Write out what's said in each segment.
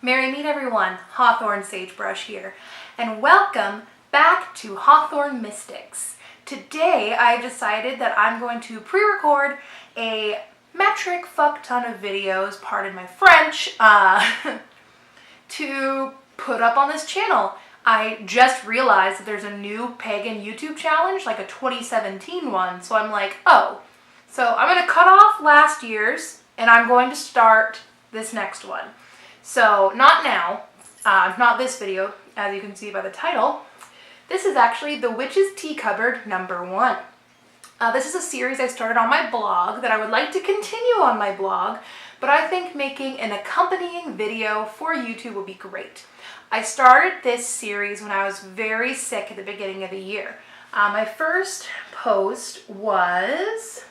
Merry meet everyone, Hawthorne Sagebrush here, and welcome back to Hawthorne Mystics. Today I've decided that I'm going to pre-record a metric fuck ton of videos, pardon my French, to put up on this channel. I just realized that there's a new pagan YouTube challenge, like a 2017 one, so I'm like, oh. So I'm going to cut off last year's, and I'm going to start this next one. So, not now, not this video, as you can see by the title. This is actually the Witch's Tea Cupboard #1. This is a series I started on my blog that I would like to continue on my blog, but I think making an accompanying video for YouTube would be great. I started this series when I was very sick at the beginning of the year. My first post was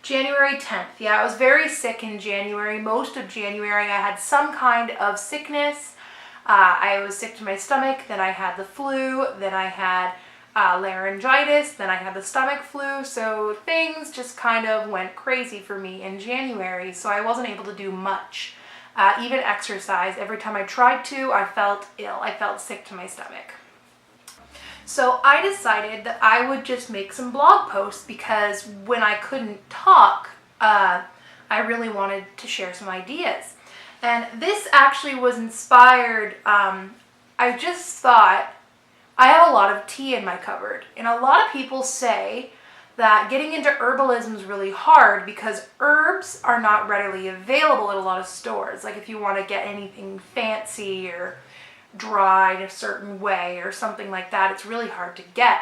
January 10th. Yeah, I was very sick in January. Most of January I had some kind of sickness. I was sick to my stomach, then I had the flu, then I had laryngitis, then I had the stomach flu, so things just kind of went crazy for me in January, so I wasn't able to do much. Even exercise. Every time I tried to, I felt ill. I felt sick to my stomach. So I decided that I would just make some blog posts because when I couldn't talk, I really wanted to share some ideas. And this actually was inspired, I just thought, I have a lot of tea in my cupboard. And a lot of people say that getting into herbalism is really hard because herbs are not readily available at a lot of stores. Like if you want to get anything fancy or dried a certain way or something like that, it's really hard to get.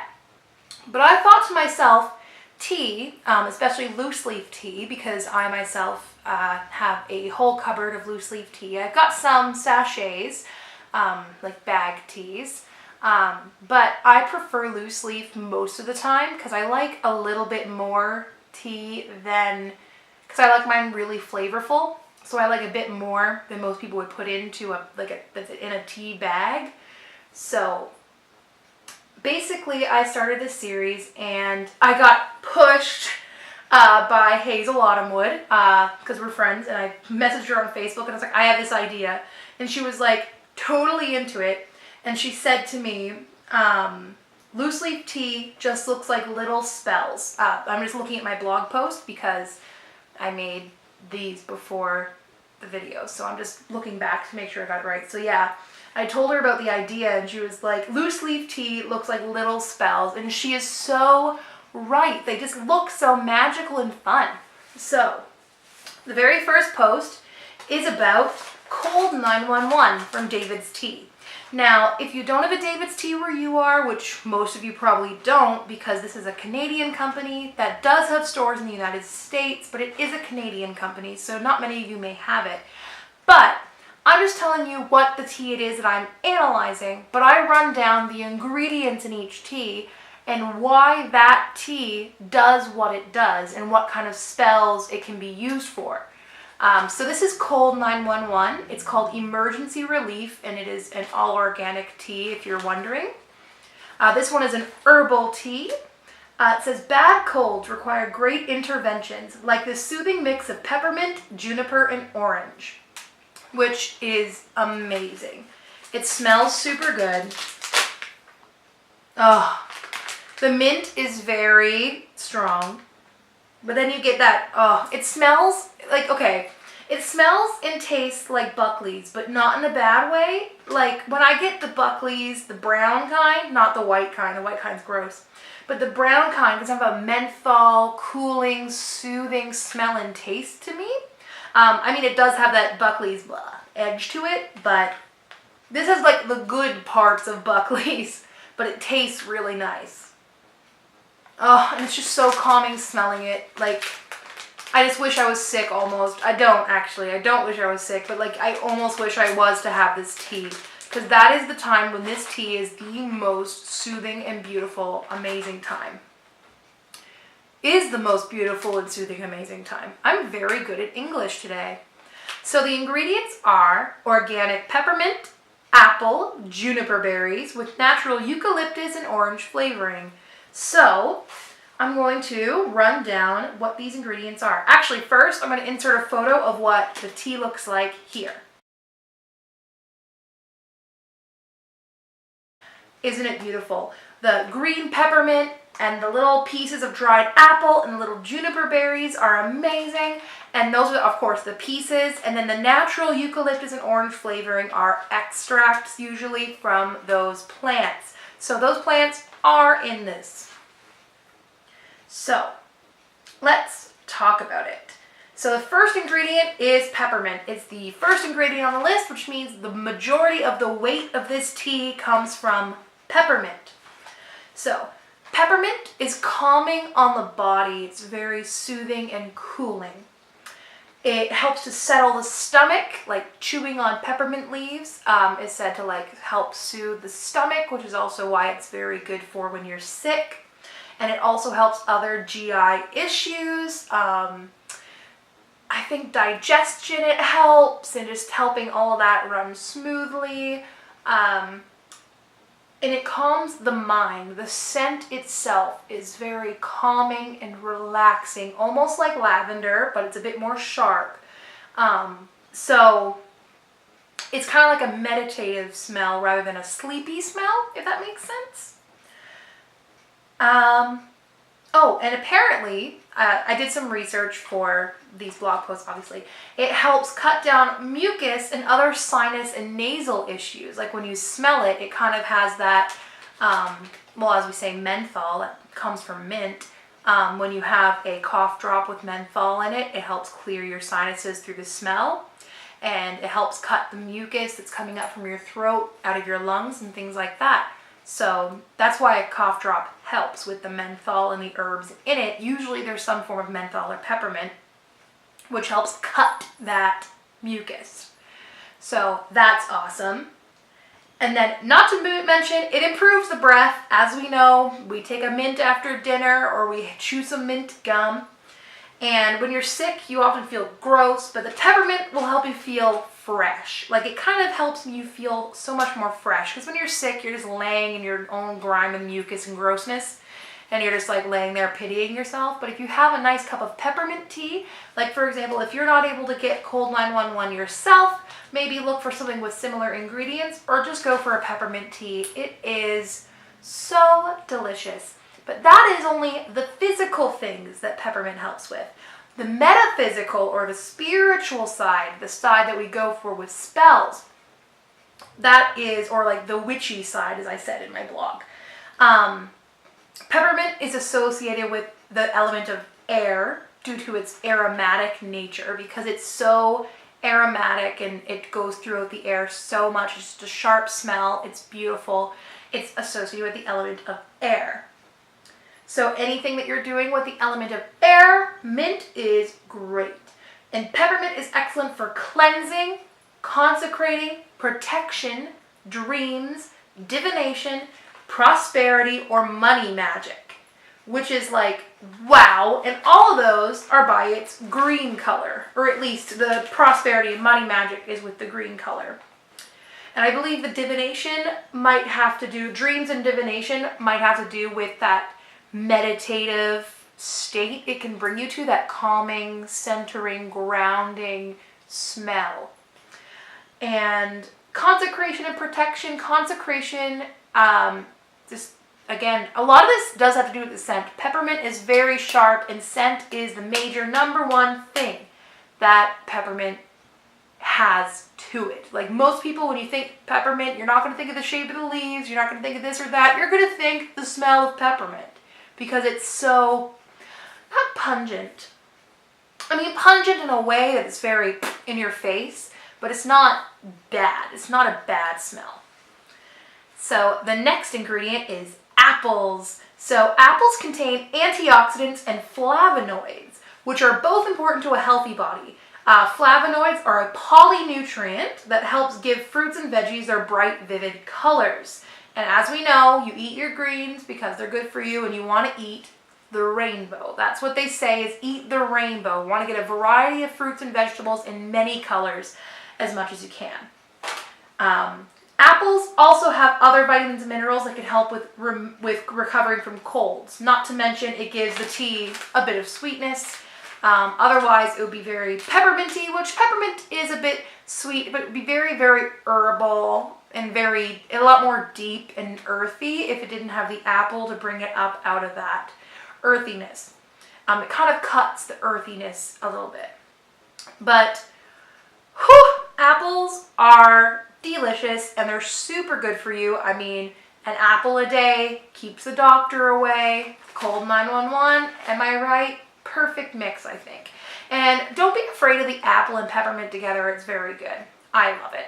But I thought to myself, tea, especially loose leaf tea, because I myself have a whole cupboard of loose leaf tea. I've got some sachets, like bag teas, but I prefer loose leaf most of the time because I like a little bit more tea than, because I like mine really flavorful. So I like a bit more than most people would put into in a tea bag. So basically I started this series and I got pushed by Hazel Autumnwood because we're friends, and I messaged her on Facebook and I was like, I have this idea. And she was like totally into it. And she said to me, loose leaf tea just looks like little spells. I'm just looking at my blog post because I made these before the video, so I'm just looking back to make sure I got it right. So yeah, I told her about the idea and she was like, loose leaf tea looks like little spells, and she is so right. They just look so magical and fun. So the very first post is about Cold 911 from David's Tea. Now, if you don't have a David's Tea where you are, which most of you probably don't because this is a Canadian company that does have stores in the United States, but it is a Canadian company, so not many of you may have it. But I'm just telling you what the tea it is that I'm analyzing, but I run down the ingredients in each tea and why that tea does what it does and what kind of spells it can be used for. So this is Cold 911. It's called Emergency Relief, and it is an all-organic tea, if you're wondering. This one is an herbal tea. It says, bad colds require great interventions, like this soothing mix of peppermint, juniper, and orange, which is amazing. It smells super good. Oh, the mint is very strong. But then you get that, it smells like, okay, it smells and tastes like Buckley's, but not in a bad way. Like, when I get the Buckley's, the brown kind, not the white kind kind's gross, but the brown kind does have a menthol, cooling, soothing smell and taste to me. I mean, it does have that Buckley's edge to it, but this has like the good parts of Buckley's, but it tastes really nice. Oh, and it's just so calming smelling it. Like, I just wish I was sick almost. I don't actually. I don't wish I was sick, but like, I almost wish I was to have this tea. Because that is the time when this tea is the most soothing and beautiful, amazing time. Is the most beautiful and soothing, amazing time. I'm very good at English today. So the ingredients are organic peppermint, apple, juniper berries with natural eucalyptus and orange flavoring. So I'm going to run down what these ingredients are. Actually, first I'm going to insert a photo of what the tea looks like here. Isn't it beautiful? The green peppermint and the little pieces of dried apple and the little juniper berries are amazing. And those are, of course, the pieces. And then the natural eucalyptus and orange flavoring are extracts, usually from those plants. So those plants are in this. So let's talk about it. So the first ingredient is peppermint. It's the first ingredient on the list, which means the majority of the weight of this tea comes from peppermint. So peppermint is calming on the body. It's very soothing and cooling. It helps to settle the stomach, like chewing on peppermint leaves is said to like help soothe the stomach, which is also why it's very good for when you're sick. And it also helps other GI issues. I think digestion it helps, and just helping all of that run smoothly. And it calms the mind. The scent itself is very calming and relaxing, almost like lavender, but it's a bit more sharp. So it's kind of like a meditative smell rather than a sleepy smell, if that makes sense. Oh, and apparently, I did some research for these blog posts, obviously. It helps cut down mucus and other sinus and nasal issues. Like when you smell it, it kind of has that, well, as we say, menthol, that comes from mint. When you have a cough drop with menthol in it, it helps clear your sinuses through the smell. And it helps cut the mucus that's coming up from your throat out of your lungs and things like that. So that's why a cough drop helps with the menthol and the herbs in it. Usually there's some form of menthol or peppermint, which helps cut that mucus. So that's awesome. And then, not to mention, it improves the breath. As we know, we take a mint after dinner or we chew some mint gum. And when you're sick, you often feel gross, but the peppermint will help you feel fresh. Like it kind of helps you feel so much more fresh. Because when you're sick, you're just laying in your own grime and mucus and grossness. And you're just like laying there pitying yourself. But if you have a nice cup of peppermint tea, like for example, if you're not able to get Cold 911 yourself, maybe look for something with similar ingredients or just go for a peppermint tea. It is so delicious. But that is only the physical things that peppermint helps with. The metaphysical or the spiritual side, the side that we go for with spells, that is, or like the witchy side, as I said in my blog. Peppermint is associated with the element of air due to its aromatic nature, because it's so aromatic and it goes throughout the air so much. It's just a sharp smell. It's beautiful. It's associated with the element of air. So anything that you're doing with the element of air, mint is great. And peppermint is excellent for cleansing, consecrating, protection, dreams, divination, prosperity, or money magic, which is like, wow. And all of those are by its green color, or at least the prosperity and money magic is with the green color. And I believe the divination might have to do, dreams and divination might have to do with that meditative state it can bring you to, that calming, centering, grounding smell. And consecration and protection, just again, a lot of this does have to do with the scent. Peppermint is very sharp, and scent is the major number one thing that peppermint has to it. Like most people, when you think peppermint, you're not going to think of the shape of the leaves, you're not going to think of this or that, you're going to think the smell of peppermint. Because it's so, not pungent. I mean, pungent in a way that is very in your face, but it's not bad. It's not a bad smell. So the next ingredient is apples. So apples contain antioxidants and flavonoids, which are both important to a healthy body. Flavonoids are a polynutrient that helps give fruits and veggies their bright, vivid colors. And as we know, you eat your greens because they're good for you, and you want to eat the rainbow. That's what they say, is eat the rainbow. You want to get a variety of fruits and vegetables in many colors as much as you can. Apples also have other vitamins and minerals that can help with recovering from colds. Not to mention, it gives the tea a bit of sweetness. Otherwise, it would be very pepperminty, which peppermint is a bit sweet, but it would be very, very herbal and a lot more deep and earthy if it didn't have the apple to bring it up out of that earthiness. It kind of cuts the earthiness a little bit. But apples are delicious and they're super good for you. I mean, an apple a day keeps the doctor away. Cold 911, am I right? Perfect mix, I think. And don't be afraid of the apple and peppermint together. It's very good. I love it.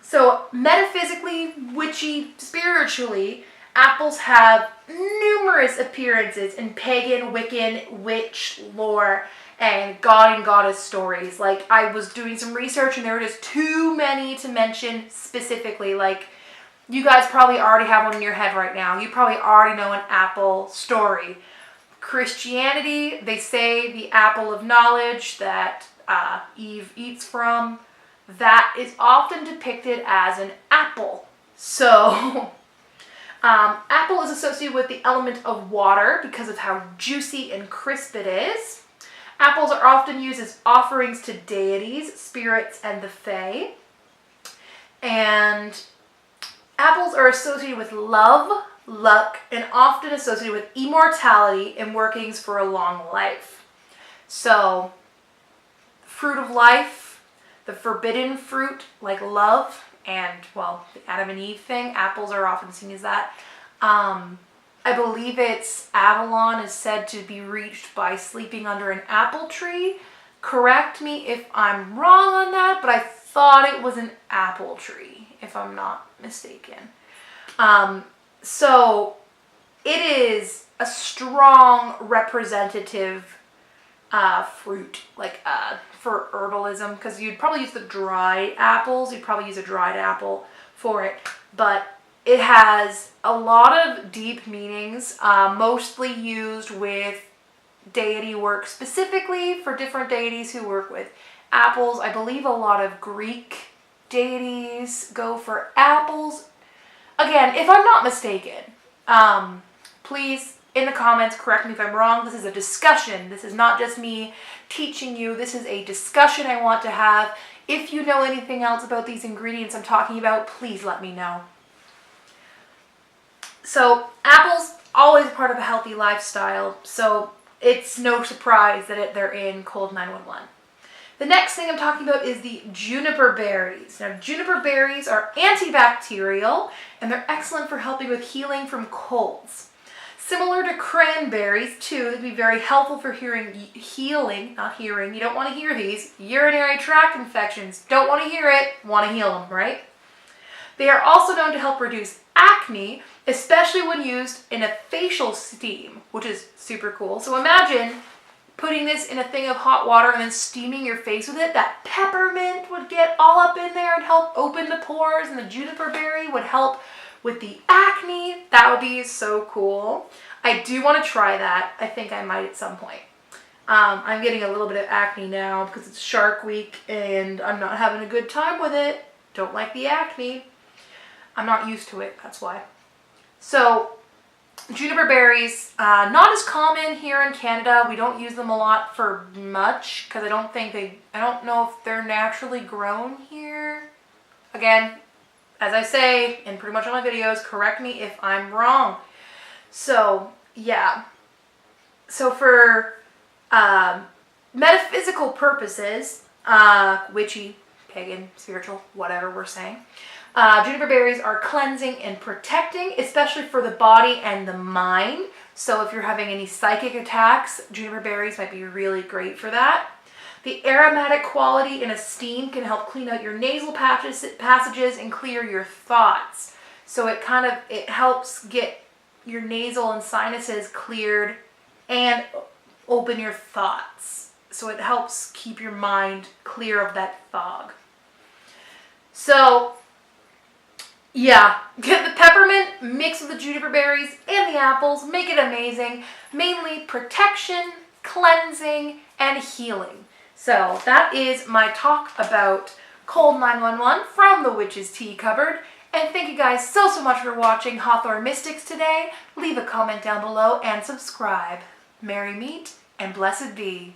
So metaphysically, witchy, spiritually, apples have numerous appearances in pagan, Wiccan, witch lore and god and goddess stories. Like, I was doing some research and there were just too many to mention specifically. Like, you guys probably already have one in your head right now. You probably already know an apple story. Christianity, they say the apple of knowledge that Eve eats from, that is often depicted as an apple. So, apple is associated with the element of water because of how juicy and crisp it is. Apples are often used as offerings to deities, spirits, and the fae. And apples are associated with love, luck, and often associated with immortality and workings for a long life. So, fruit of life, the forbidden fruit, like love, and, well, the Adam and Eve thing, apples are often seen as that. I believe it's Avalon is said to be reached by sleeping under an apple tree. Correct me if I'm wrong on that, but I thought it was an apple tree, if I'm not mistaken. So it is a strong representative fruit, like for herbalism, because you'd probably use the dried apples. You'd probably use a dried apple for it, but it has a lot of deep meanings, mostly used with deity work, specifically for different deities who work with apples. I believe a lot of Greek deities go for apples. Again, if I'm not mistaken, please, in the comments, correct me if I'm wrong. This is a discussion. This is not just me teaching you. This is a discussion I want to have. If you know anything else about these ingredients I'm talking about, please let me know. So, apples, always part of a healthy lifestyle, so it's no surprise that they're in Cold 911. The next thing I'm talking about is the juniper berries. Now, juniper berries are antibacterial, and they're excellent for helping with healing from colds. Similar to cranberries, too, they'd be very helpful for healing, not hearing, you don't want to hear these, urinary tract infections. Don't want to hear it, want to heal them, right? They are also known to help reduce acne, especially when used in a facial steam, which is super cool. So imagine putting this in a thing of hot water and then steaming your face with it. That peppermint would get all up in there and help open the pores, and the juniper berry would help with the acne. That would be so cool. I do want to try that. I think I might at some point. I'm getting a little bit of acne now because it's Shark Week and I'm not having a good time with it. Don't like the acne. I'm not used to it, that's why. So, juniper berries, not as common here in Canada. We don't use them a lot for much because I don't know if they're naturally grown here. Again, as I say in pretty much all my videos, correct me if I'm wrong. So, yeah. So for metaphysical purposes, witchy, pagan, spiritual, whatever we're saying, juniper berries are cleansing and protecting, especially for the body and the mind. So if you're having any psychic attacks, juniper berries might be really great for that. The aromatic quality in a steam can help clean out your nasal passages and clear your thoughts. So it helps get your nasal and sinuses cleared and open your thoughts. So it helps keep your mind clear of that fog. So yeah, get the peppermint mixed with the juniper berries and the apples. Make it amazing. Mainly protection, cleansing, and healing. So that is my talk about Cold 911 from the Witch's Tea Cupboard. And thank you guys so much for watching Hawthorne Mystics today. Leave a comment down below and subscribe. Merry meet and blessed be.